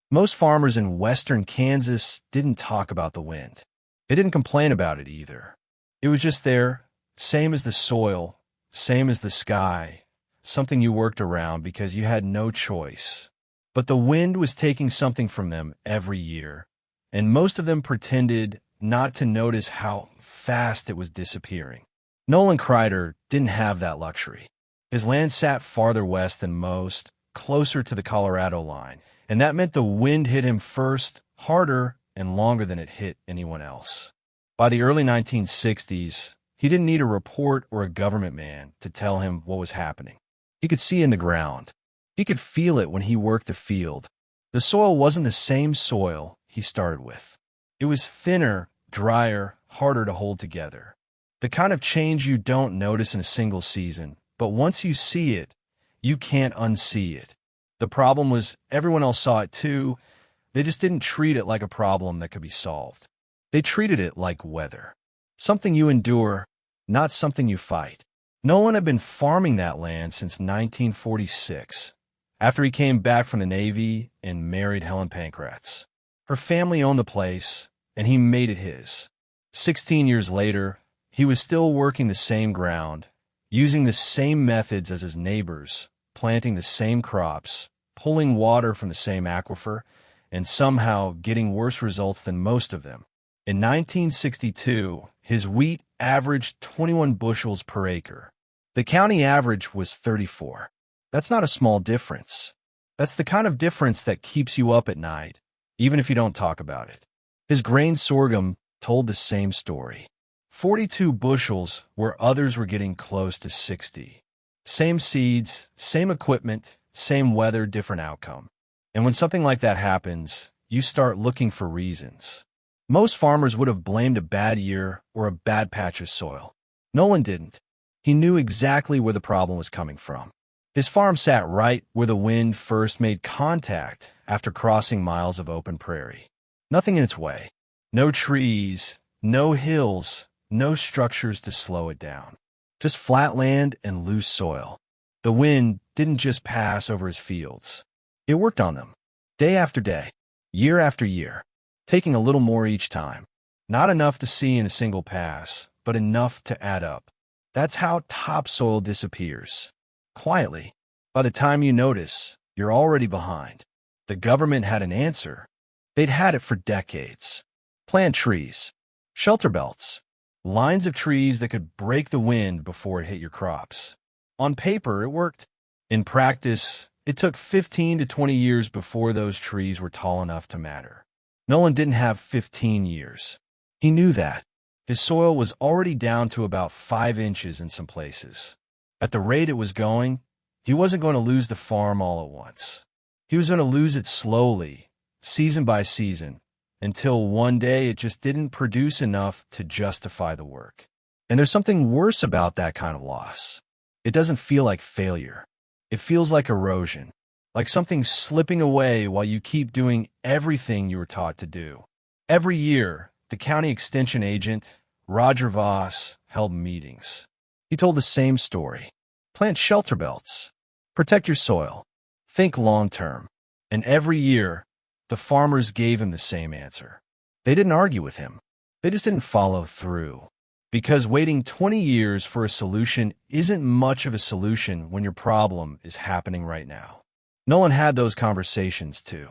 Most farmers in western Kansas didn't talk about the wind. They didn't complain about it either. It was just there, same as the soil, same as the sky, something you worked around because you had no choice. But the wind was taking something from them every year, and most of them pretended not to notice how fast it was disappearing. Nolan Kreider didn't have that luxury. His land sat farther west than most, closer to the Colorado line, and that meant the wind hit him first, harder, and longer than it hit anyone else. By the early 1960s, he didn't need a report or a government man to tell him what was happening. He could see in the ground. He could feel it when he worked the field. The soil wasn't the same soil he started with. It was thinner, drier, harder to hold together. The kind of change you don't notice in a single season, but once you see it, you can't unsee it. The problem was everyone else saw it too. They just didn't treat it like a problem that could be solved. They treated it like weather. Something you endure, not something you fight. Nolan had been farming that land since 1946, after he came back from the Navy and married Helen Pankratz. Her family owned the place, and he made it his. 16 years later, he was still working the same ground, using the same methods as his neighbors, planting the same crops, pulling water from the same aquifer, and somehow getting worse results than most of them. In 1962, his wheat averaged 21 bushels per acre. The county average was 34. That's not a small difference. That's the kind of difference that keeps you up at night, even if you don't talk about it. His grain sorghum told the same story. 42 bushels where others were getting close to 60. Same seeds, same equipment, same weather, different outcome. And when something like that happens, you start looking for reasons. Most farmers would have blamed a bad year or a bad patch of soil. Nolan didn't. He knew exactly where the problem was coming from. His farm sat right where the wind first made contact after crossing miles of open prairie. Nothing in its way. No trees, no hills, no structures to slow it down. Just flat land and loose soil. The wind didn't just pass over his fields. It worked on them, day after day, year after year, taking a little more each time. Not enough to see in a single pass, but enough to add up. That's how topsoil disappears. Quietly. By the time you notice, you're already behind. The government had an answer. They'd had it for decades. Plant trees, shelter belts, lines of trees that could break the wind before it hit your crops. On paper, it worked. In practice, it took 15 to 20 years before those trees were tall enough to matter. Nolan didn't have 15 years. He knew that. His soil was already down to about 5 inches in some places. At the rate it was going, he wasn't going to lose the farm all at once. He was going to lose it slowly, season by season, until one day it just didn't produce enough to justify the work. And there's something worse about that kind of loss. It doesn't feel like failure. It feels like erosion, like something slipping away while you keep doing everything you were taught to do. Every year, the county extension agent, Roger Voss, held meetings. He told the same story. Plant shelter belts. Protect your soil. Think long-term. And every year, the farmers gave him the same answer. They didn't argue with him. They just didn't follow through. Because waiting 20 years for a solution isn't much of a solution when your problem is happening right now. Nolan had those conversations too.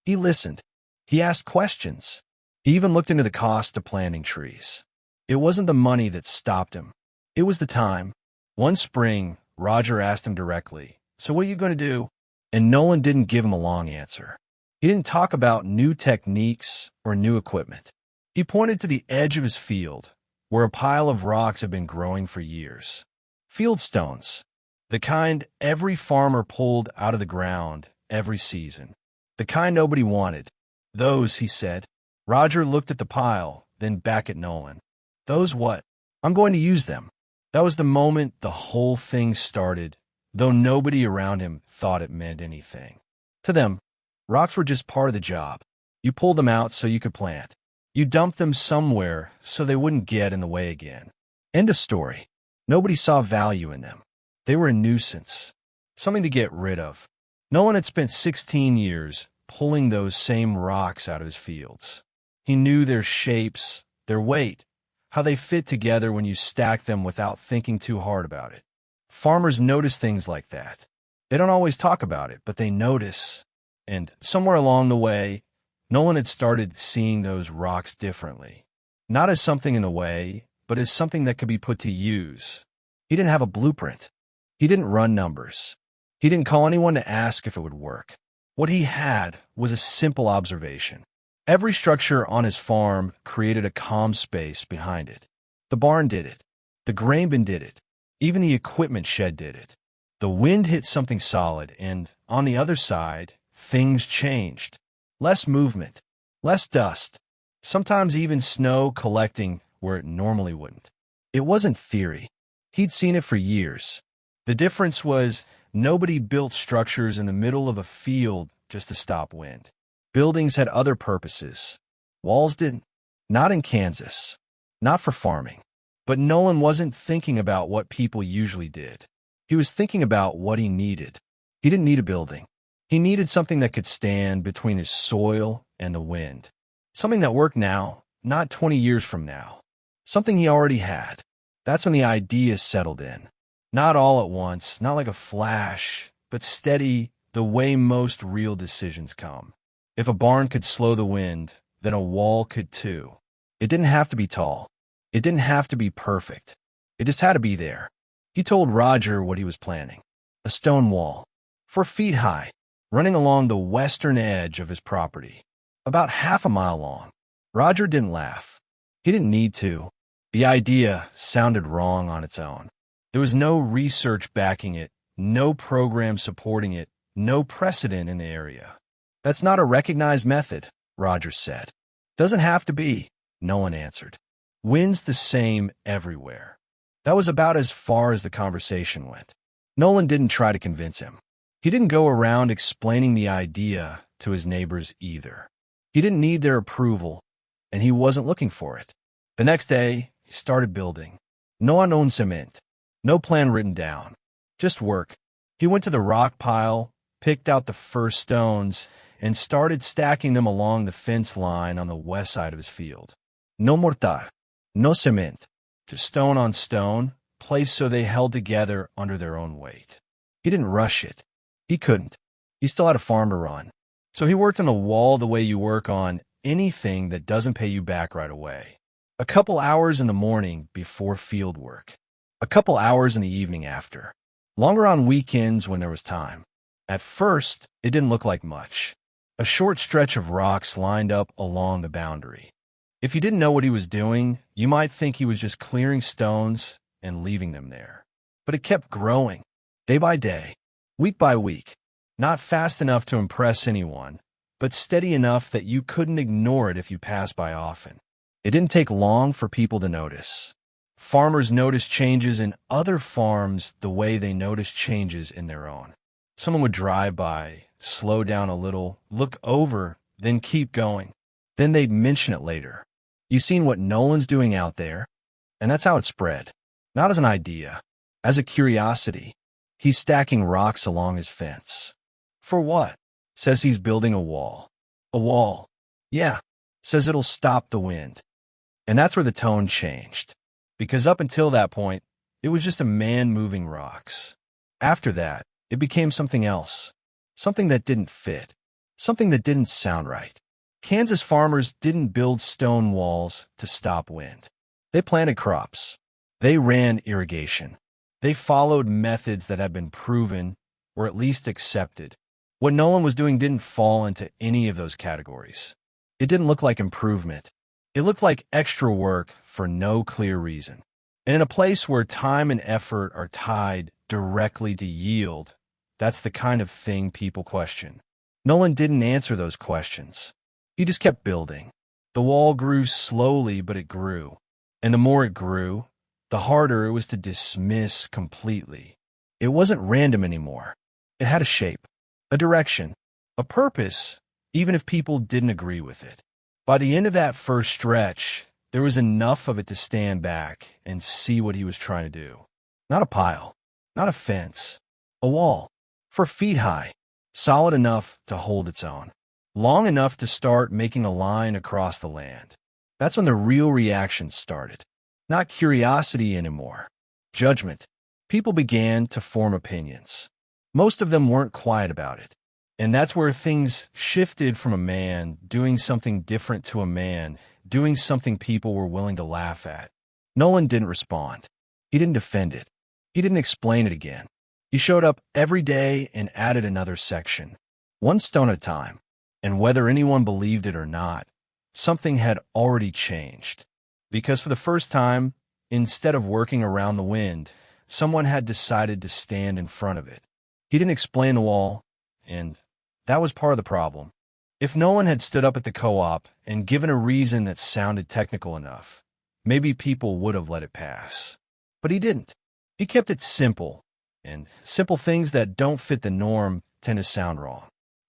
He listened. He asked questions. He even looked into the cost of planting trees. It wasn't the money that stopped him. It was the time. One spring, Roger asked him directly, "So what are you going to do?" And Nolan didn't give him a long answer. He didn't talk about new techniques or new equipment. He pointed to the edge of his field, where a pile of rocks had been growing for years. Field stones, the kind every farmer pulled out of the ground every season. The kind nobody wanted. Those, he said. Roger looked at the pile, then back at Nolan. Those what? I'm going to use them. That was the moment the whole thing started, though nobody around him thought it meant anything. To them, rocks were just part of the job. You pulled them out so you could plant. You dumped them somewhere so they wouldn't get in the way again. End of story. Nobody saw value in them. They were a nuisance. Something to get rid of. Nolan had spent 16 years pulling those same rocks out of his fields. He knew their shapes, their weight, how they fit together when you stack them without thinking too hard about it. Farmers notice things like that. They don't always talk about it, but they notice. And somewhere along the way, Nolan had started seeing those rocks differently. Not as something in the way, but as something that could be put to use. He didn't have a blueprint. He didn't run numbers. He didn't call anyone to ask if it would work. What he had was a simple observation. Every structure on his farm created a calm space behind it. The barn did it. The grain bin did it. Even the equipment shed did it. The wind hit something solid, and on the other side, things changed. Less movement, less dust, sometimes even snow collecting where it normally wouldn't. It wasn't theory. He'd seen it for years. The difference was nobody built structures in the middle of a field just to stop wind. Buildings had other purposes. Walls didn't. Not in Kansas. Not for farming. But Nolan wasn't thinking about what people usually did. He was thinking about what he needed. He didn't need a building. He needed something that could stand between his soil and the wind. Something that worked now, not 20 years from now. Something he already had. That's when the idea settled in. Not all at once, not like a flash, but steady, the way most real decisions come. If a barn could slow the wind, then a wall could too. It didn't have to be tall. It didn't have to be perfect. It just had to be there. He told Roger what he was planning. A stone wall, 4 feet high, running along the western edge of his property, about half a mile long. Roger didn't laugh. He didn't need to. The idea sounded wrong on its own. There was no research backing it, no program supporting it, no precedent in the area. That's not a recognized method, Roger said. Doesn't have to be, Nolan answered. Wind's the same everywhere. That was about as far as the conversation went. Nolan didn't try to convince him. He didn't go around explaining the idea to his neighbors either. He didn't need their approval, and he wasn't looking for it. The next day, he started building. No announcement, no plan written down, just work. He went to the rock pile, picked out the first stones, and started stacking them along the fence line on the west side of his field. No mortar, no cement, just stone on stone, placed so they held together under their own weight. He didn't rush it. He couldn't. He still had a farm to run. So he worked on the wall the way you work on anything that doesn't pay you back right away. A couple hours in the morning before field work. A couple hours in the evening after. Longer on weekends when there was time. At first, it didn't look like much. A short stretch of rocks lined up along the boundary. If you didn't know what he was doing, you might think he was just clearing stones and leaving them there. But it kept growing, day by day, week by week. Not fast enough to impress anyone, but steady enough that you couldn't ignore it if you passed by often. It didn't take long for people to notice. Farmers noticed changes in other farms the way they noticed changes in their own. Someone would drive by, slow down a little, look over, then keep going. Then they'd mention it later. You seen what Nolan's doing out there? And that's how it spread. Not as an idea, as a curiosity. He's stacking rocks along his fence. For what? Says he's building a wall. A wall. Yeah. Says it'll stop the wind. And that's where the tone changed. Because up until that point, it was just a man moving rocks. After that, it became something else. Something that didn't fit. Something that didn't sound right. Kansas farmers didn't build stone walls to stop wind. They planted crops. They ran irrigation. They followed methods that had been proven, or at least accepted. What Nolan was doing didn't fall into any of those categories. It didn't look like improvement. It looked like extra work for no clear reason. And in a place where time and effort are tied directly to yield, that's the kind of thing people question. Nolan didn't answer those questions. He just kept building. The wall grew slowly, but it grew. And the more it grew, the harder it was to dismiss completely. It wasn't random anymore. It had a shape, a direction, a purpose, even if people didn't agree with it. By the end of that first stretch, there was enough of it to stand back and see what he was trying to do. Not a pile, not a fence, a wall, 4 feet high, solid enough to hold its own. long enough to start making a line across the land. That's when the real reactions started. Not curiosity anymore. Judgment. People began to form opinions. Most of them weren't quiet about it. And that's where things shifted from a man doing something different to a man doing something people were willing to laugh at. Nolan didn't respond. He didn't defend it. He didn't explain it again. He showed up every day and added another section, one stone at a time. And whether anyone believed it or not, something had already changed. Because for the first time, instead of working around the wind, someone had decided to stand in front of it. He didn't explain the wall, and that was part of the problem. If Nolan had stood up at the co-op and given a reason that sounded technical enough, maybe people would have let it pass. But he didn't. He kept it simple, and simple things that don't fit the norm tend to sound wrong.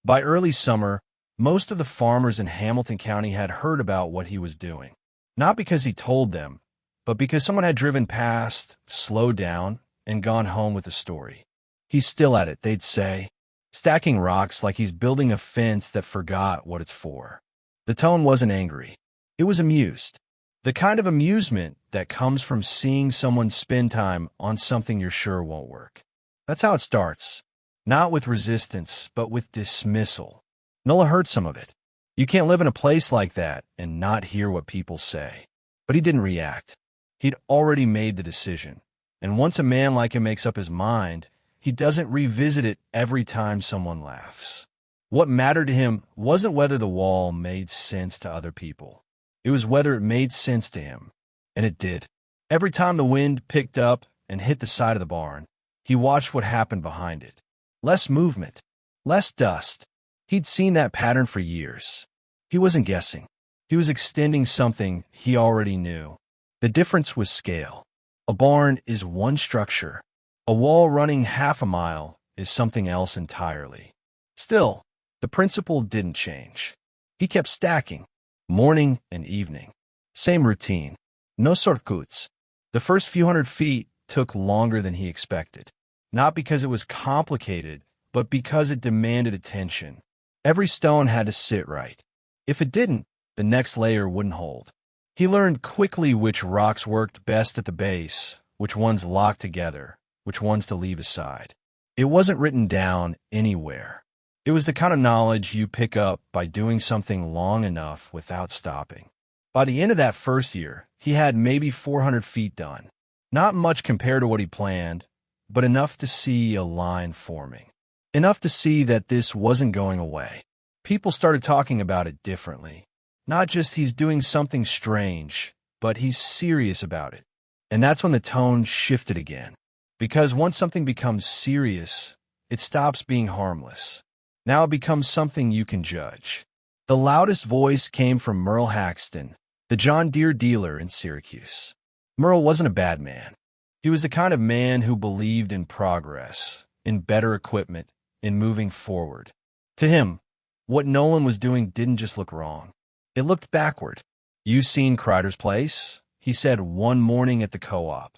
By early summer, most of the farmers in Hamilton County had heard about what he was doing. Not because he told them, but because someone had driven past, slowed down, and gone home with a story. He's still at it, they'd say, stacking rocks like he's building a fence that forgot what it's for. The tone wasn't angry. It was amused. The kind of amusement that comes from seeing someone spend time on something you're sure won't work. That's how it starts. Not with resistance, but with dismissal. Nola heard some of it. You can't live in a place like that and not hear what people say. But he didn't react. He'd already made the decision. And once a man like him makes up his mind, he doesn't revisit it every time someone laughs. What mattered to him wasn't whether the wall made sense to other people. It was whether it made sense to him. And it did. Every time the wind picked up and hit the side of the barn, he watched what happened behind it. Less movement. Less dust. He'd seen that pattern for years. He wasn't guessing. He was extending something he already knew. The difference was scale. A barn is one structure. A wall running half a mile is something else entirely. Still, the principle didn't change. He kept stacking, morning and evening. Same routine. No shortcuts. The first few hundred feet took longer than he expected. Not because it was complicated, but because it demanded attention. Every stone had to sit right. If it didn't, the next layer wouldn't hold. He learned quickly which rocks worked best at the base, which ones locked together, which ones to leave aside. It wasn't written down anywhere. It was the kind of knowledge you pick up by doing something long enough without stopping. By the end of that first year, he had maybe 400 feet done. Not much compared to what he planned, but enough to see a line forming. Enough to see that this wasn't going away. People started talking about it differently. Not just he's doing something strange, but he's serious about it. And that's when the tone shifted again. Because once something becomes serious, it stops being harmless. Now it becomes something you can judge. The loudest voice came from Merle Haxton, the John Deere dealer in Syracuse. Merle wasn't a bad man. He was the kind of man who believed in progress, in better equipment, in moving forward. To him, what Nolan was doing didn't just look wrong. It looked backward. "You've seen Kreider's place," he said one morning at the co-op.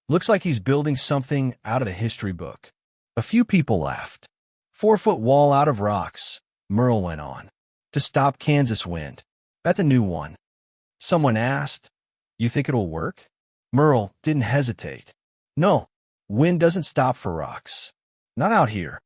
"Looks like he's building something out of the history book." A few people laughed. 4-foot wall out of rocks, Merle went on, to stop Kansas wind. That's a new one. Someone asked, "You think it'll work?" Merle didn't hesitate. "No, wind doesn't stop for rocks. Not out here."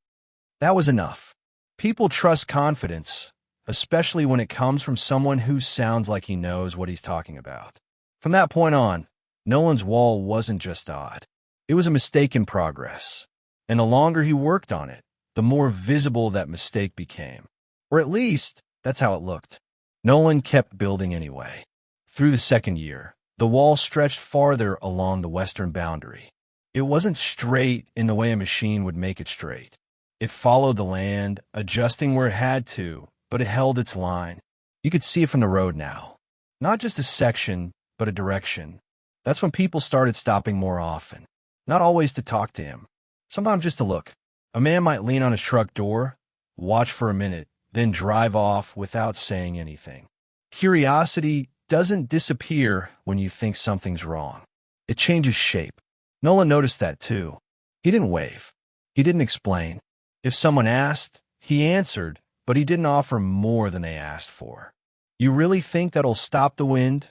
That was enough. People trust confidence, especially when it comes from someone who sounds like he knows what he's talking about. From that point on, Nolan's wall wasn't just odd. It was a mistake in progress. And the longer he worked on it, the more visible that mistake became. Or at least, that's how it looked. Nolan kept building anyway. Through the second year, the wall stretched farther along the western boundary. It wasn't straight in the way a machine would make it straight. It followed the land, adjusting where it had to, but it held its line. You could see it from the road now. Not just a section, but a direction. That's when people started stopping more often. Not always to talk to him. Sometimes just to look. A man might lean on his truck door, watch for a minute, then drive off without saying anything. Curiosity doesn't disappear when you think something's wrong. It changes shape. Nolan noticed that too. He didn't wave. He didn't explain. If someone asked, he answered, but he didn't offer more than they asked for. "You really think that'll stop the wind?"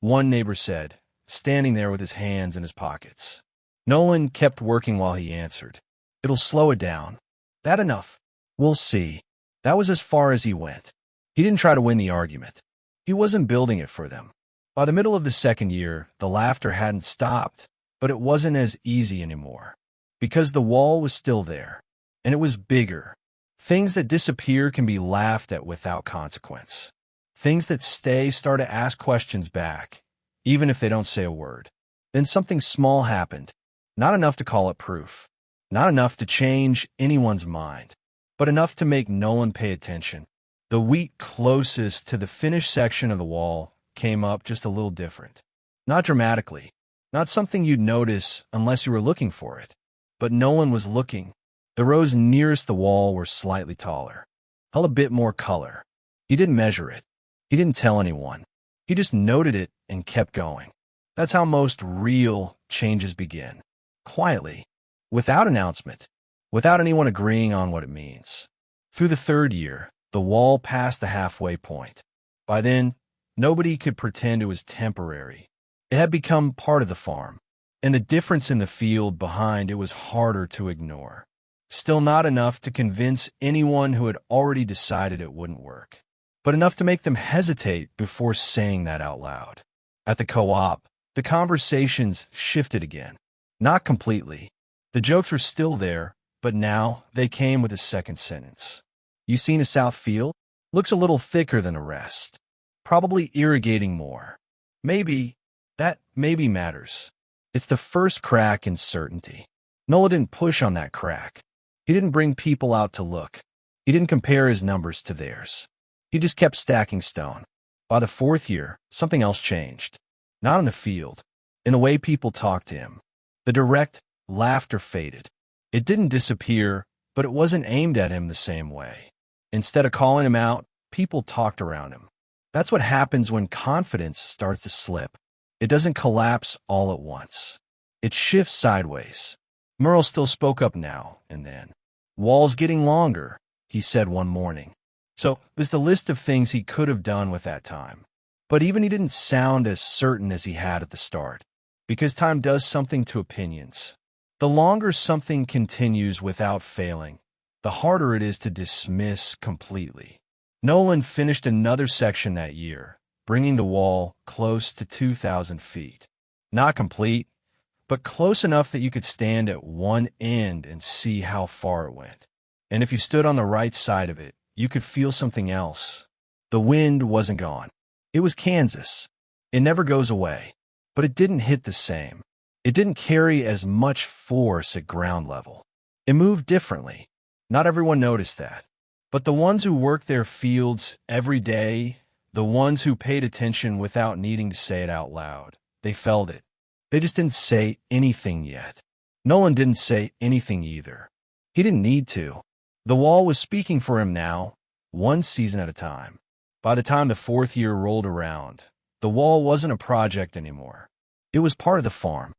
one neighbor said, standing there with his hands in his pockets. Nolan kept working while he answered. "It'll slow it down." "That enough?" "We'll see." That was as far as he went. He didn't try to win the argument. He wasn't building it for them. By the middle of the second year, the laughter hadn't stopped, but it wasn't as easy anymore. Because the wall was still there, and it was bigger. Things that disappear can be laughed at without consequence. Things that stay start to ask questions back, even if they don't say a word. Then something small happened. Not enough to call it proof. Not enough to change anyone's mind, but enough to make Nolan pay attention. The wheat closest to the finished section of the wall came up just a little different. Not dramatically. Not something you'd notice unless you were looking for it. But Nolan was looking. The rows nearest the wall were slightly taller, held a bit more color. He didn't measure it. He didn't tell anyone. He just noted it and kept going. That's how most real changes begin. Quietly, without announcement, without anyone agreeing on what it means. Through the third year, the wall passed the halfway point. By then, nobody could pretend it was temporary. It had become part of the farm, and the difference in the field behind it was harder to ignore. Still not enough to convince anyone who had already decided it wouldn't work, but enough to make them hesitate before saying that out loud. At the co-op, the conversations shifted again. Not completely. The jokes were still there, but now they came with a second sentence. "You seen a south field? Looks a little thicker than the rest. Probably irrigating more. Maybe. That maybe matters. It's the first crack in certainty." Nola didn't push on that crack. He didn't bring people out to look. He didn't compare his numbers to theirs. He just kept stacking stone. By the fourth year, something else changed. Not in the field, in the way people talked to him. The direct laughter faded. It didn't disappear, but it wasn't aimed at him the same way. Instead of calling him out, people talked around him. That's what happens when confidence starts to slip. It doesn't collapse all at once. It shifts sideways. Merle still spoke up now and then. "Wall's getting longer," he said one morning. So there's the list of things he could have done with that time. But even he didn't sound as certain as he had at the start, because time does something to opinions. The longer something continues without failing, the harder it is to dismiss completely. Nolan finished another section that year, bringing the wall close to 2,000 feet. Not complete, but close enough that you could stand at one end and see how far it went. And if you stood on the right side of it, you could feel something else. The wind wasn't gone. It was Kansas. It never goes away, but it didn't hit the same. It didn't carry as much force at ground level. It moved differently. Not everyone noticed that. But the ones who worked their fields every day, the ones who paid attention without needing to say it out loud, they felt it. They just didn't say anything yet. Nolan didn't say anything either. He didn't need to. The wall was speaking for him now, one season at a time. By the time the fourth year rolled around, the wall wasn't a project anymore. It was part of the farm.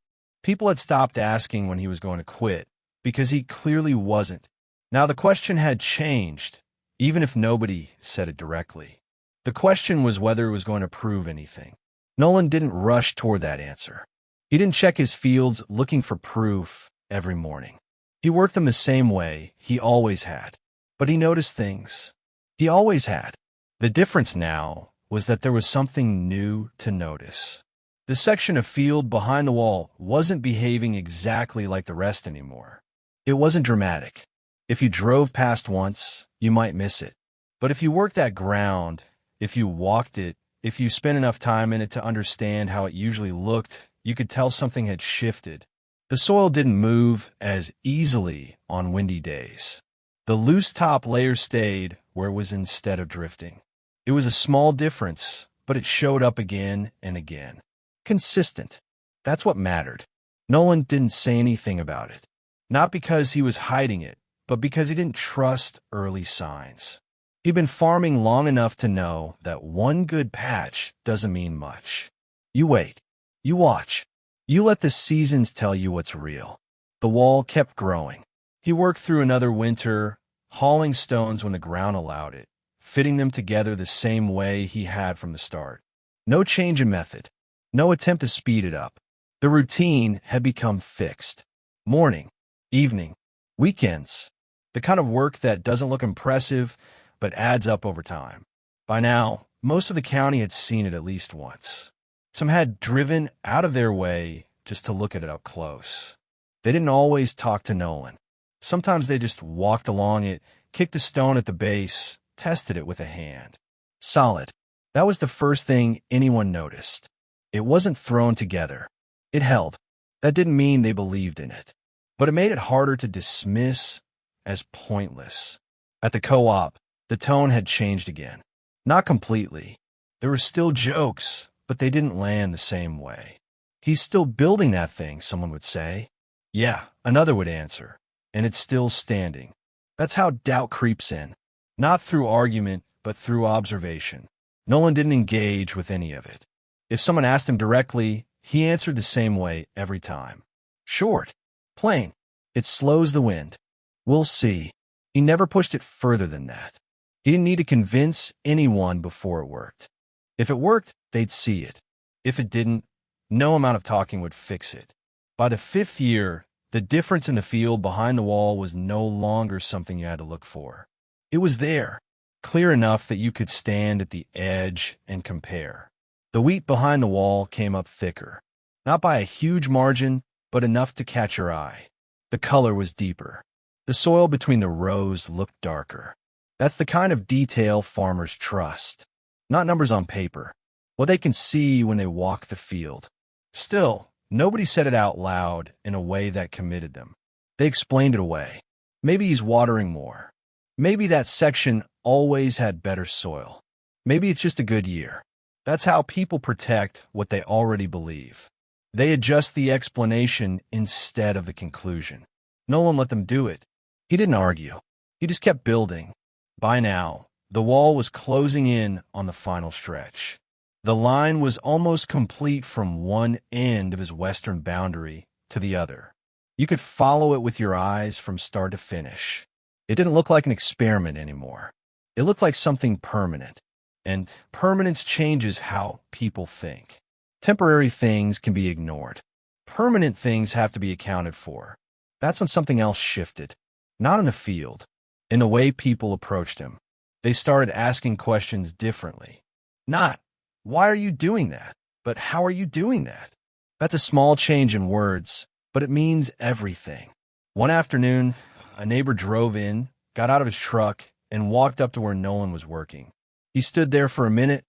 People had stopped asking when he was going to quit, because he clearly wasn't. Now the question had changed, even if nobody said it directly. The question was whether it was going to prove anything. Nolan didn't rush toward that answer. He didn't check his fields looking for proof every morning. He worked them the same way he always had. But he noticed things. He always had. The difference now was that there was something new to notice. The section of field behind the wall wasn't behaving exactly like the rest anymore. It wasn't dramatic. If you drove past once, you might miss it. But if you worked that ground, if you walked it, if you spent enough time in it to understand how it usually looked, you could tell something had shifted. The soil didn't move as easily on windy days. The loose top layer stayed where it was instead of drifting. It was a small difference, but it showed up again and again. Consistent. That's what mattered. Nolan didn't say anything about it. Not because he was hiding it, but because he didn't trust early signs. He'd been farming long enough to know that one good patch doesn't mean much. You wait. You watch. You let the seasons tell you what's real. The wall kept growing. He worked through another winter, hauling stones when the ground allowed it, fitting them together the same way he had from the start. No change in method, no attempt to speed it up. The routine had become fixed. Morning, evening, weekends. The kind of work that doesn't look impressive, but adds up over time. By now, most of the county had seen it at least once. Some had driven out of their way just to look at it up close. They didn't always talk to Nolan. Sometimes they just walked along it, kicked a stone at the base, tested it with a hand. Solid. That was the first thing anyone noticed. It wasn't thrown together. It held. That didn't mean they believed in it. But it made it harder to dismiss as pointless. At the co-op, the tone had changed again. Not completely. There were still jokes, but they didn't land the same way. He's still building that thing, someone would say. Yeah, another would answer. And it's still standing. That's how doubt creeps in. Not through argument, but through observation. Nolan didn't engage with any of it. If someone asked him directly, he answered the same way every time. Short. Plain. It slows the wind. We'll see. He never pushed it further than that. He didn't need to convince anyone before it worked. If it worked, they'd see it. If it didn't, no amount of talking would fix it. By the 5th year, the difference in the field behind the wall was no longer something you had to look for. It was there, clear enough that you could stand at the edge and compare. The wheat behind the wall came up thicker, not by a huge margin, but enough to catch your eye. The color was deeper. The soil between the rows looked darker. That's the kind of detail farmers trust, not numbers on paper, what they can see when they walk the field. Still, nobody said it out loud in a way that committed them. They explained it away. Maybe he's watering more. Maybe that section always had better soil. Maybe it's just a good year. That's how people protect what they already believe. They adjust the explanation instead of the conclusion. Nolan let them do it. He didn't argue. He just kept building. By now, the wall was closing in on the final stretch. The line was almost complete from one end of his western boundary to the other. You could follow it with your eyes from start to finish. It didn't look like an experiment anymore. It looked like something permanent. And permanence changes how people think. Temporary things can be ignored. Permanent things have to be accounted for. That's when something else shifted. Not in the field, in the way people approached him. They started asking questions differently. Not, why are you doing that? But how are you doing that? That's a small change in words, but it means everything. One afternoon, a neighbor drove in, got out of his truck, and walked up to where Nolan was working. He stood there for a minute,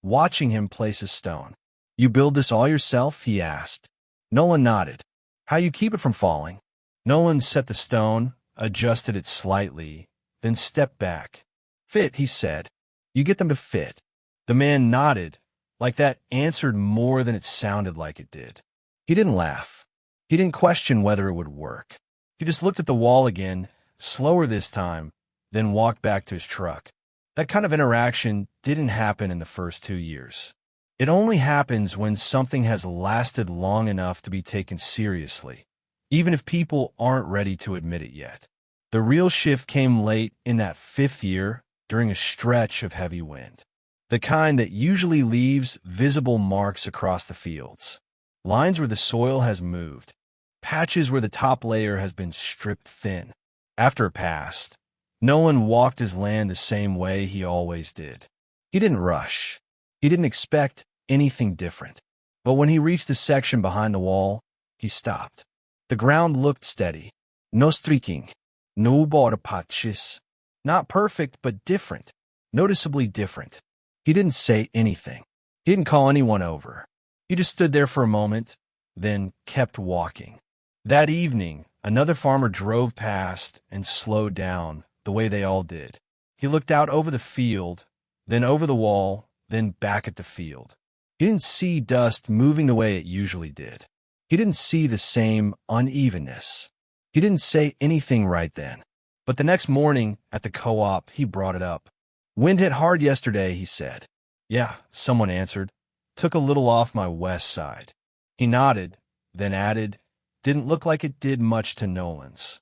watching him place a stone. You build this all yourself? He asked. Nolan nodded. How you keep it from falling? Nolan set the stone, adjusted it slightly, then stepped back. Fit, he said. You get them to fit. The man nodded, like that answered more than it sounded like it did. He didn't laugh. He didn't question whether it would work. He just looked at the wall again, slower this time, then walked back to his truck. That kind of interaction didn't happen in the first 2 years. It only happens when something has lasted long enough to be taken seriously, even if people aren't ready to admit it yet. The real shift came late in that 5th year during a stretch of heavy wind, the kind that usually leaves visible marks across the fields, lines where the soil has moved, patches where the top layer has been stripped thin. After it passed, Nolan walked his land the same way he always did. He didn't rush. He didn't expect anything different. But when he reached the section behind the wall, he stopped. The ground looked steady. No streaking. No border patches. Not perfect, but different. Noticeably different. He didn't say anything. He didn't call anyone over. He just stood there for a moment, then kept walking. That evening, another farmer drove past and slowed down the way they all did. He looked out over the field, then over the wall, then back at the field. He didn't see dust moving the way it usually did. He didn't see the same unevenness. He didn't say anything right then. But the next morning at the co-op, he brought it up. Wind hit hard yesterday, he said. Yeah, someone answered. Took a little off my west side. He nodded, then added, didn't look like it did much to Nolan's.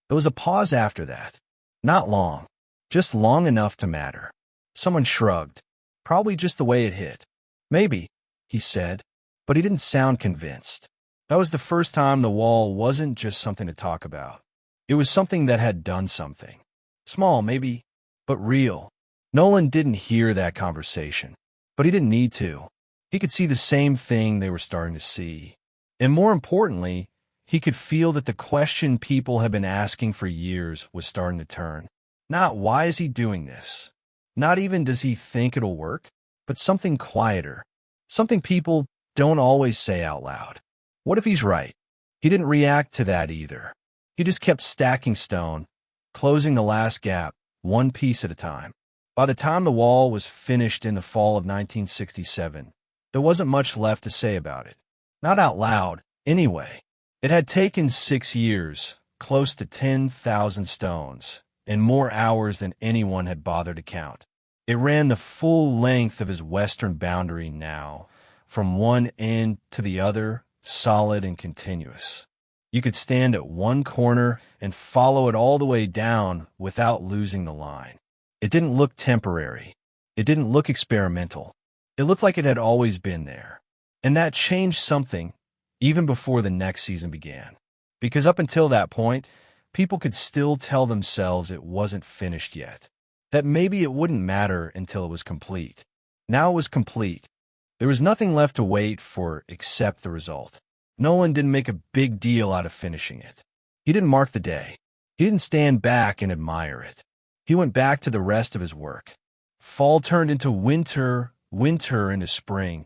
There was a pause after that. Not long. Just long enough to matter. Someone shrugged. Probably just the way it hit. Maybe, he said, but he didn't sound convinced. That was the first time the wall wasn't just something to talk about. It was something that had done something. Small, maybe, but real. Nolan didn't hear that conversation, but he didn't need to. He could see the same thing they were starting to see. And more importantly, he could feel that the question people had been asking for years was starting to turn. Not why is he doing this? Not even does he think it'll work, but something quieter. Something people don't always say out loud. What if he's right? He didn't react to that either. He just kept stacking stone, closing the last gap, one piece at a time. By the time the wall was finished in the fall of 1967, there wasn't much left to say about it. Not out loud, anyway. It had taken 6 years, close to 10,000 stones, and more hours than anyone had bothered to count. It ran the full length of his western boundary now, from one end to the other, solid and continuous. You could stand at one corner and follow it all the way down without losing the line. It didn't look temporary. It didn't look experimental. It looked like it had always been there. And that changed something even before the next season began. Because up until that point, people could still tell themselves it wasn't finished yet. That maybe it wouldn't matter until it was complete. Now it was complete. There was nothing left to wait for except the result. Nolan didn't make a big deal out of finishing it. He didn't mark the day. He didn't stand back and admire it. He went back to the rest of his work. Fall turned into winter, winter into spring,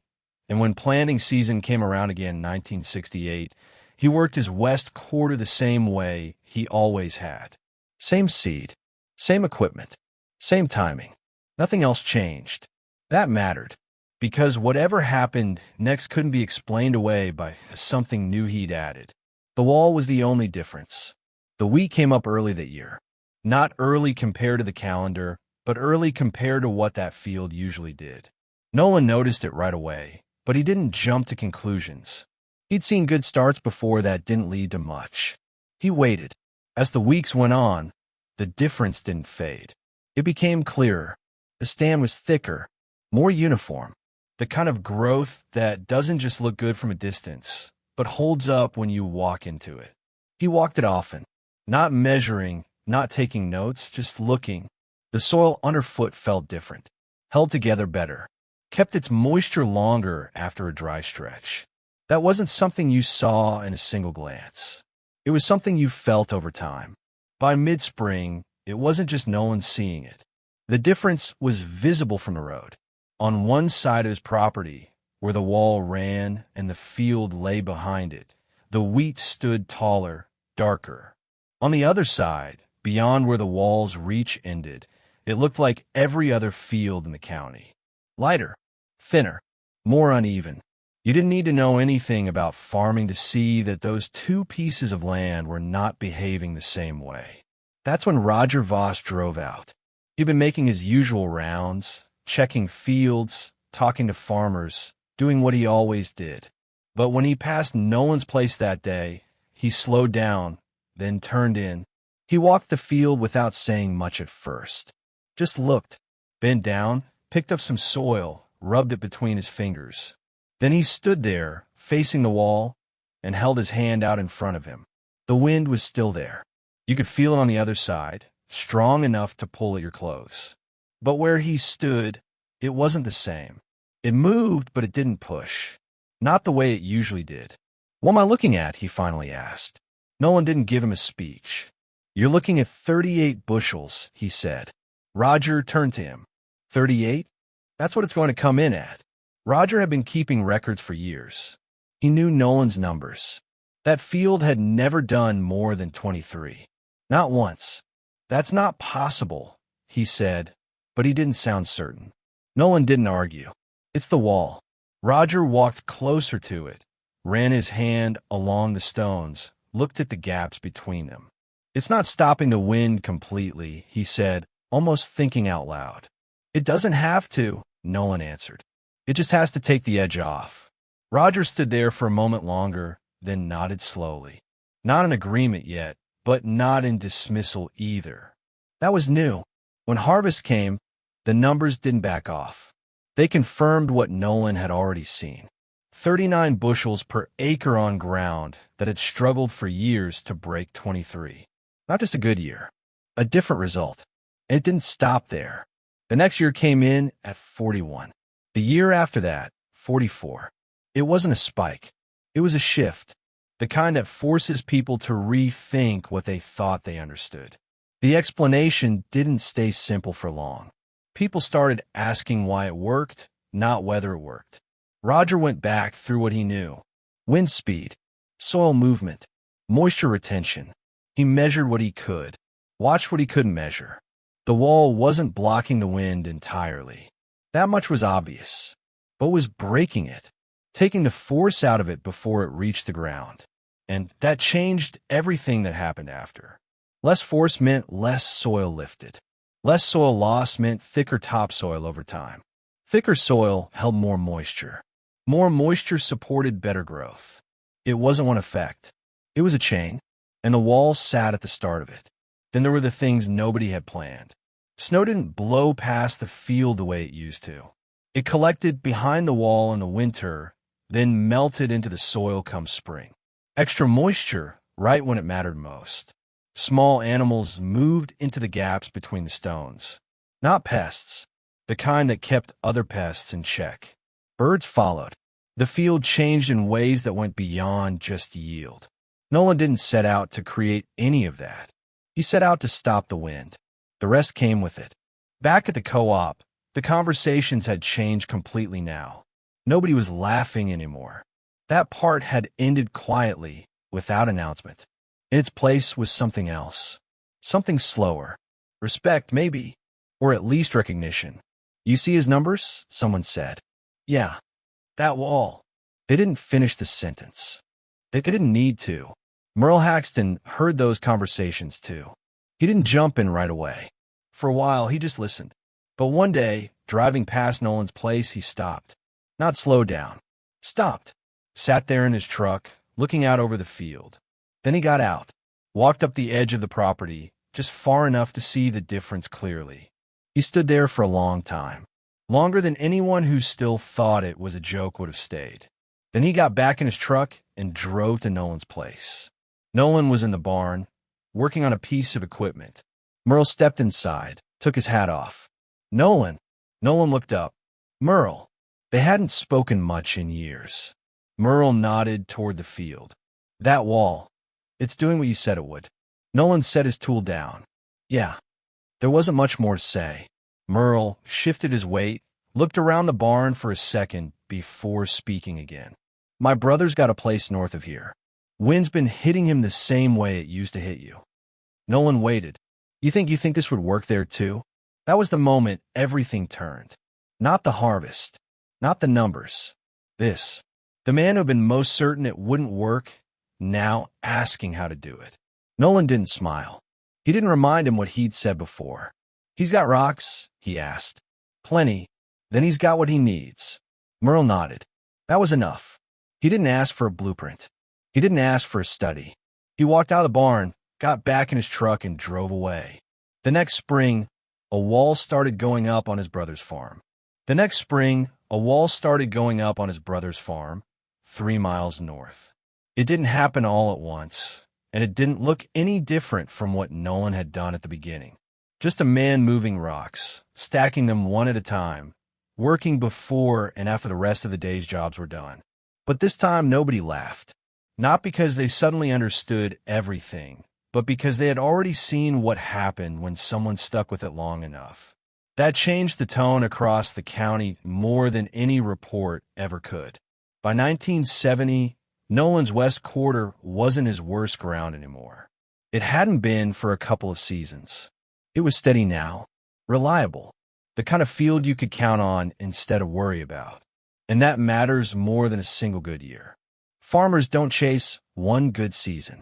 and when planting season came around again in 1968, he worked his west quarter the same way he always had. Same seed, same equipment, same timing. Nothing else changed. That mattered, because whatever happened next couldn't be explained away by something new he'd added. The wall was the only difference. The wheat came up early that year. Not early compared to the calendar, but early compared to what that field usually did. Nolan noticed it right away, but he didn't jump to conclusions. He'd seen good starts before that didn't lead to much. He waited. As the weeks went on, the difference didn't fade. It became clearer. The stand was thicker, more uniform. The kind of growth that doesn't just look good from a distance, but holds up when you walk into it. He walked it often, not measuring, not taking notes, just looking. The soil underfoot felt different, held together better, kept its moisture longer after a dry stretch. That wasn't something you saw in a single glance. It was something you felt over time. By mid-spring, it wasn't just Nolan seeing it. The difference was visible from the road. On one side of his property, where the wall ran and the field lay behind it, the wheat stood taller, darker. On the other side, beyond where the wall's reach ended, it looked like every other field in the county. Lighter, thinner, more uneven. You didn't need to know anything about farming to see that those two pieces of land were not behaving the same way. That's when Roger Voss drove out. He'd been making his usual rounds, checking fields, talking to farmers, doing what he always did. But when he passed Nolan's place that day, he slowed down, then turned in. He walked the field without saying much at first. Just looked, bent down, picked up some soil, rubbed it between his fingers. Then he stood there, facing the wall, and held his hand out in front of him. The wind was still there. You could feel it on the other side, strong enough to pull at your clothes. But where he stood, it wasn't the same. It moved, but it didn't push. Not the way it usually did. "What am I looking at?" he finally asked. Nolan didn't give him a speech. "You're looking at 38 bushels," he said. Roger turned to him. 38? That's what it's going to come in at. Roger had been keeping records for years. He knew Nolan's numbers. That field had never done more than 23. Not once. "That's not possible," he said, but he didn't sound certain. Nolan didn't argue. "It's the wall." Roger walked closer to it, ran his hand along the stones, looked at the gaps between them. "It's not stopping the wind completely," he said, almost thinking out loud. "It doesn't have to," Nolan answered. "It just has to take the edge off." Roger stood there for a moment longer, then nodded slowly. Not in agreement yet, but not in dismissal either. That was new. When harvest came, the numbers didn't back off. They confirmed what Nolan had already seen. 39 bushels per acre on ground that had struggled for years to break 23. Not just a good year, a different result. And it didn't stop there. The next year came in at 41. The year after that, 44. It wasn't a spike. It was a shift, the kind that forces people to rethink what they thought they understood. The explanation didn't stay simple for long. People started asking why it worked, not whether it worked. Roger went back through what he knew. Wind speed, soil movement, moisture retention. He measured what he could, watched what he couldn't measure. The wall wasn't blocking the wind entirely. That much was obvious. But was breaking it, taking the force out of it before it reached the ground. And that changed everything that happened after. Less force meant less soil lifted. Less soil loss meant thicker topsoil over time. Thicker soil held more moisture. More moisture supported better growth. It wasn't one effect. It was a chain, and the wall sat at the start of it. Then there were the things nobody had planned. Snow didn't blow past the field the way it used to. It collected behind the wall in the winter, then melted into the soil come spring. Extra moisture right when it mattered most. Small animals moved into the gaps between the stones. Not pests, the kind that kept other pests in check. Birds followed. The field changed in ways that went beyond just yield. Nolan didn't set out to create any of that. He set out to stop the wind. The rest came with it. Back at the co-op, the conversations had changed completely now. Nobody was laughing anymore. That part had ended quietly, without announcement. In its place was something else. Something slower. Respect, maybe. Or at least recognition. You see his numbers? Someone said. Yeah. That wall. They didn't finish the sentence. They didn't need to. Merle Haxton heard those conversations too. He didn't jump in right away. For a while, he just listened. But one day, driving past Nolan's place, he stopped. Not slowed down. Stopped. Sat there in his truck, looking out over the field. Then he got out, walked up the edge of the property, just far enough to see the difference clearly. He stood there for a long time. Longer than anyone who still thought it was a joke would have stayed. Then he got back in his truck and drove to Nolan's place. Nolan was in the barn, working on a piece of equipment. Merle stepped inside, took his hat off. Nolan. Nolan looked up. Merle. They hadn't spoken much in years. Merle nodded toward the field. That wall. It's doing what you said it would. Nolan set his tool down. Yeah. There wasn't much more to say. Merle shifted his weight, looked around the barn for a second before speaking again. My brother's got a place north of here. Wind's been hitting him the same way it used to hit you. Nolan waited. You think this would work there too? That was the moment everything turned. Not the harvest. Not the numbers. This. The man who had been most certain it wouldn't work, now asking how to do it. Nolan didn't smile. He didn't remind him what he'd said before. He's got rocks, he asked. Plenty. Then he's got what he needs. Merle nodded. That was enough. He didn't ask for a blueprint. He didn't ask for a study. He walked out of the barn, got back in his truck, and drove away. The next spring, a wall started going up on his brother's farm. 3 miles north. It didn't happen all at once, and it didn't look any different from what Nolan had done at the beginning. Just a man moving rocks, stacking them one at a time, working before and after the rest of the day's jobs were done. But this time nobody laughed. Not because they suddenly understood everything, but because they had already seen what happened when someone stuck with it long enough. That changed the tone across the county more than any report ever could. By 1970, Nolan's West Quarter wasn't his worst ground anymore. It hadn't been for a couple of seasons. It was steady now, reliable, the kind of field you could count on instead of worry about. And that matters more than a single good year. Farmers don't chase one good season.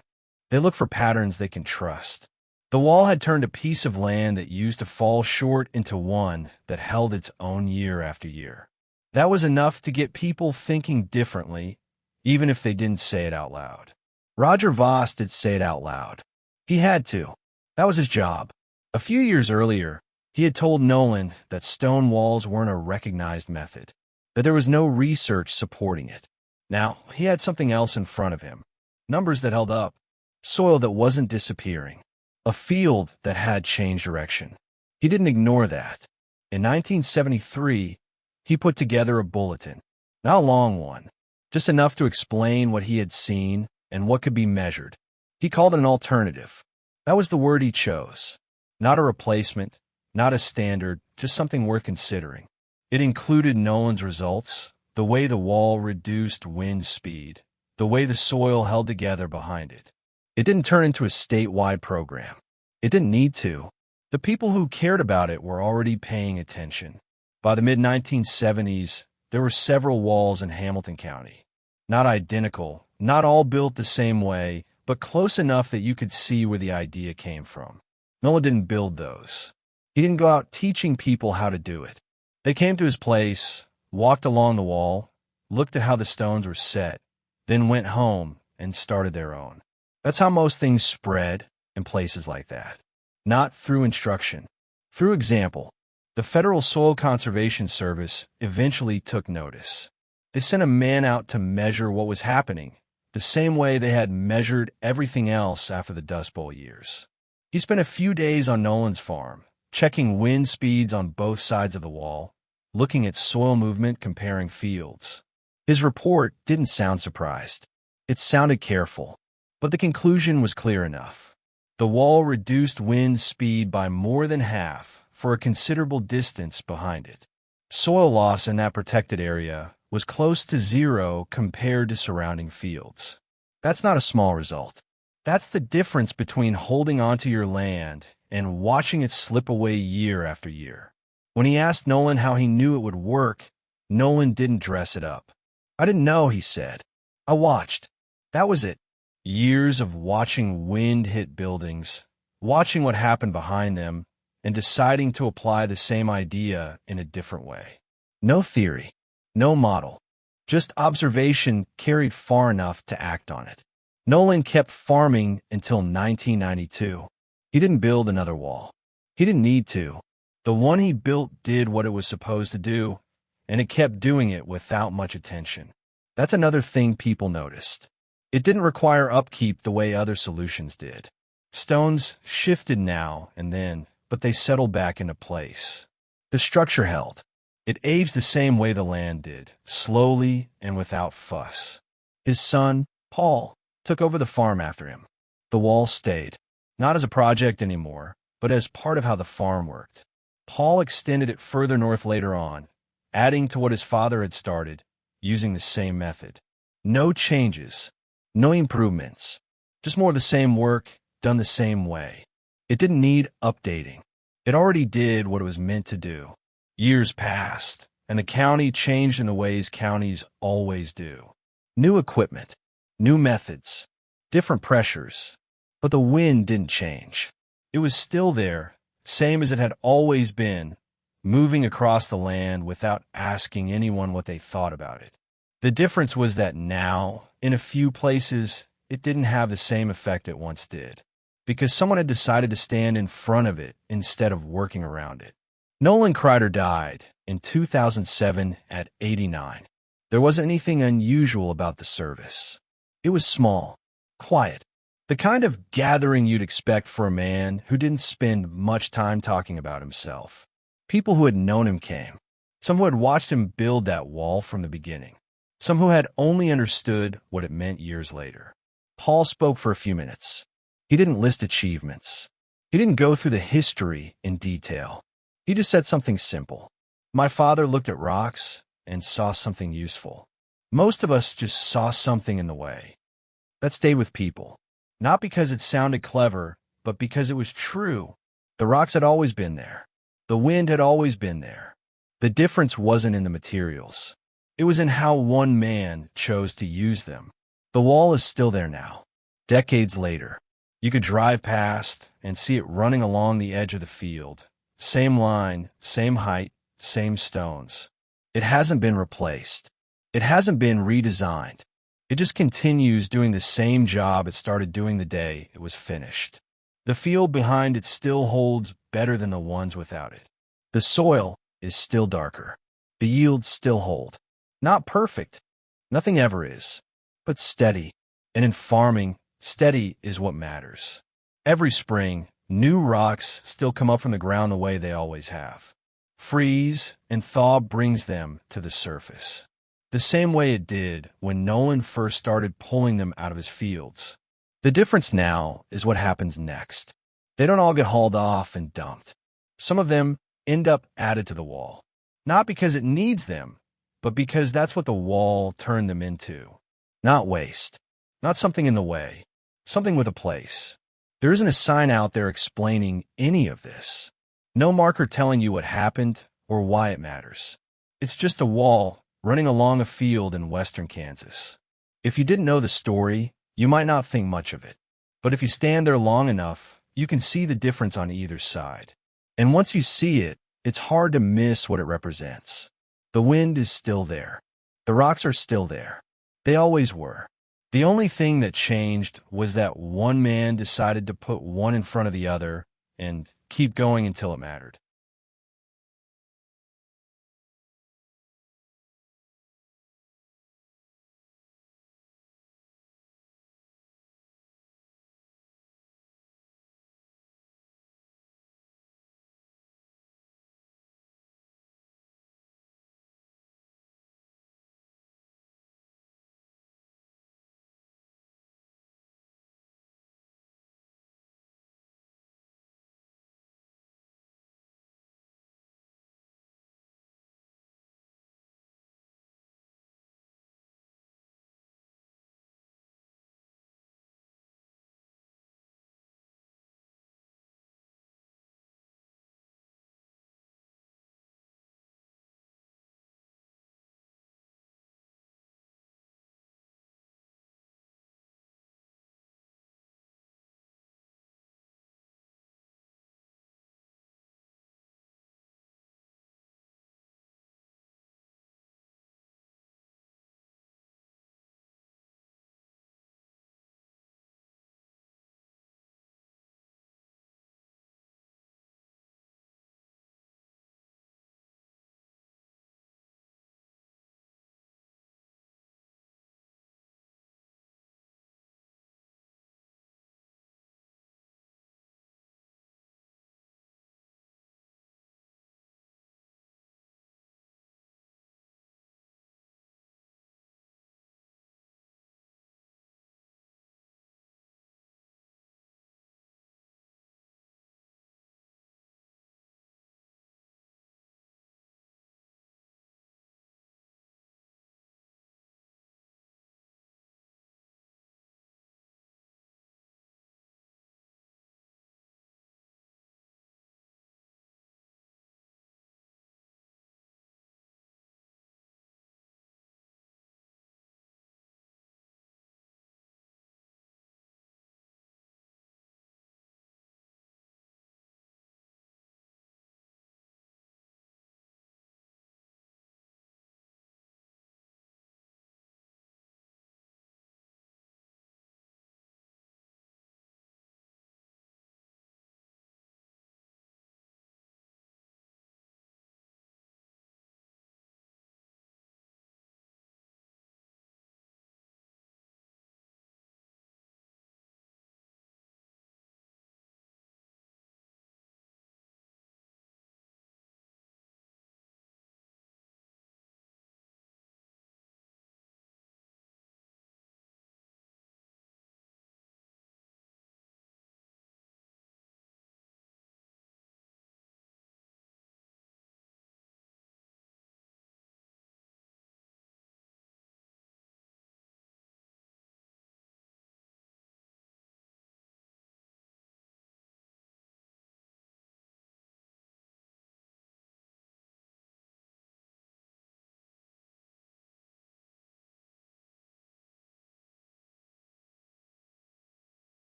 They look for patterns they can trust. The wall had turned a piece of land that used to fall short into one that held its own year after year. That was enough to get people thinking differently, even if they didn't say it out loud. Roger Voss did say it out loud. He had to. That was his job. A few years earlier, he had told Nolan that stone walls weren't a recognized method, that there was no research supporting it. Now, he had something else in front of him. Numbers that held up, soil that wasn't disappearing, a field that had changed direction. He didn't ignore that. In 1973, he put together a bulletin, not a long one, just enough to explain what he had seen and what could be measured. He called it an alternative. That was the word he chose. Not a replacement, not a standard, just something worth considering. It included Nolan's results, the way the wall reduced wind speed, the way the soil held together behind it. It didn't turn into a statewide program. It didn't need to. The people who cared about it were already paying attention. By the mid-1970s, there were several walls in Hamilton County. Not identical, not all built the same way, but close enough that you could see where the idea came from. Nolan didn't build those. He didn't go out teaching people how to do it. They came to his place, walked along the wall, looked at how the stones were set, then went home and started their own. That's how most things spread in places like that. Not through instruction, through example. The Federal Soil Conservation Service eventually took notice. They sent a man out to measure what was happening, the same way they had measured everything else after the Dust Bowl years. He spent a few days on Nolan's farm, checking wind speeds on both sides of the wall, looking at soil movement, comparing fields. His report didn't sound surprised. It sounded careful, but the conclusion was clear enough. The wall reduced wind speed by more than half for a considerable distance behind it. Soil loss in that protected area was close to zero compared to surrounding fields. That's not a small result. That's the difference between holding onto your land and watching it slip away year after year. When he asked Nolan how he knew it would work, Nolan didn't dress it up. "I didn't know," he said. "I watched." That was it. Years of watching wind hit buildings, watching what happened behind them, and deciding to apply the same idea in a different way. No theory, no model, just observation carried far enough to act on it. Nolan kept farming until 1992. He didn't build another wall. He didn't need to. The one he built did what it was supposed to do, and it kept doing it without much attention. That's another thing people noticed. It didn't require upkeep the way other solutions did. Stones shifted now and then, but they settled back into place. The structure held. It aged the same way the land did, slowly and without fuss. His son, Paul, took over the farm after him. The wall stayed, not as a project anymore, but as part of how the farm worked. Paul extended it further north later on, adding to what his father had started, using the same method. No changes, no improvements, just more of the same work, done the same way. It didn't need updating. It already did what it was meant to do. Years passed, and the county changed in the ways counties always do. New equipment, new methods, different pressures, but the wind didn't change. It was still there, same as it had always been, moving across the land without asking anyone what they thought about it. The difference was that now, in a few places, it didn't have the same effect it once did, because someone had decided to stand in front of it instead of working around it. Nolan Kreider died in 2007 at 89. There wasn't anything unusual about the service. It was small, quiet, the kind of gathering you'd expect for a man who didn't spend much time talking about himself. People who had known him came, some who had watched him build that wall from the beginning, some who had only understood what it meant years later. Paul spoke for a few minutes. He didn't list achievements. He didn't go through the history in detail. He just said something simple. "My father looked at rocks and saw something useful." Most of us just saw something in the way. That stayed with people, not because it sounded clever, but because it was true. The rocks had always been there. The wind had always been there. The difference wasn't in the materials. It was in how one man chose to use them. The wall is still there now, decades later. You could drive past and see it running along the edge of the field. Same line, same height, same stones. It hasn't been replaced. It hasn't been redesigned. It just continues doing the same job it started doing the day it was finished. The field behind it still holds better than the ones without it. The soil is still darker. The yields still hold. Not perfect. Nothing ever is. But steady. And in farming, steady is what matters. Every spring, new rocks still come up from the ground the way they always have. Freeze and thaw brings them to the surface. The same way it did when Nolan first started pulling them out of his fields. The difference now is what happens next. They don't all get hauled off and dumped. Some of them end up added to the wall. Not because it needs them, but because that's what the wall turned them into. Not waste. Not something in the way. Something with a place. There isn't a sign out there explaining any of this. No marker telling you what happened or why it matters. It's just a wall running along a field in western Kansas. If you didn't know the story, you might not think much of it. But if you stand there long enough, you can see the difference on either side. And once you see it, it's hard to miss what it represents. The wind is still there. The rocks are still there. They always were. The only thing that changed was that one man decided to put one in front of the other and keep going until it mattered.